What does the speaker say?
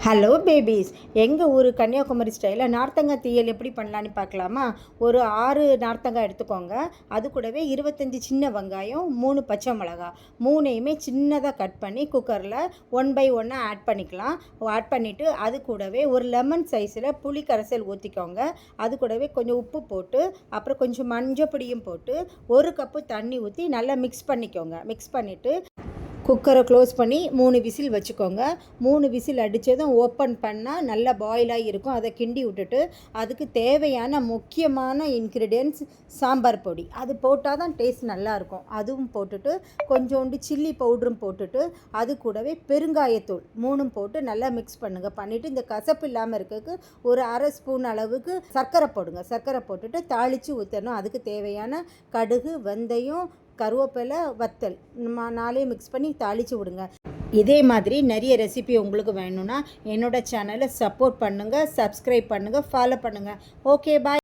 Hello babies, எங்கள் ஊர் கன்னியாகுமரி ஸ்டைலில் நார்த்தங்காய் தீயல் எப்படி பண்ணலான்னு பார்க்கலாமா? ஒரு 6 நார்த்தங்காய் எடுத்துக்கோங்க. அது கூடவே 25 சின்ன வெங்காயம், 3 பச்சை மிளகா, மூணையுமே சின்னதாக கட் பண்ணி குக்கரில் 1 பை 1 ஆட் பண்ணிக்கலாம். ஆட் பண்ணிவிட்டு அது கூடவே ஒரு லெமன் சைஸில் புளி கரைசல் ஊற்றிக்கோங்க. அது கூடவே கொஞ்சம் உப்பு போட்டு, அப்புறம் கொஞ்சம் மஞ்சள் பொடியும் போட்டு 1 கப்பு தண்ணி ஊற்றி நல்லா மிக்ஸ் பண்ணிக்கோங்க. மிக்ஸ் பண்ணிவிட்டு குக்கரை க்ளோஸ் பண்ணி 3 விசில் வச்சுக்கோங்க. 3 விசில் அடித்ததும் ஓப்பன் பண்ணால் நல்லா பாயிலாகி இருக்கும். அதை கிண்டி விட்டுட்டு அதுக்கு தேவையான முக்கியமான இன்க்ரீடியன்ட்ஸ் சாம்பார் பொடி, அது போட்டால் தான் டேஸ்ட் நல்லாயிருக்கும். அதுவும் போட்டுட்டு கொஞ்சோண்டு சில்லி பவுடரும் போட்டுட்டு அது கூடவே பெருங்காயத்தூள் 3ம் போட்டு நல்லா மிக்ஸ் பண்ணுங்கள். பண்ணிவிட்டு இந்த கசப்பு இல்லாமல் இருக்கிறதுக்கு ஒரு அரை ஸ்பூன் அளவுக்கு சர்க்கரை போடுங்க. சர்க்கரை போட்டுட்டு தாளித்து ஊற்றணும். அதுக்கு தேவையான கடுகு, வெந்தயம், கருவேப்பிலை, வத்தல் 4ஐயும் மிக்ஸ் பண்ணி தாளித்து விடுங்க. இதே மாதிரி நிறைய ரெசிபி உங்களுக்கு வேணும்னா என்னோடய சேனலை சப்போர்ட் பண்ணுங்கள், சப்ஸ்கிரைப் பண்ணுங்கள், ஃபாலோ பண்ணுங்கள். ஓகே, பாய்.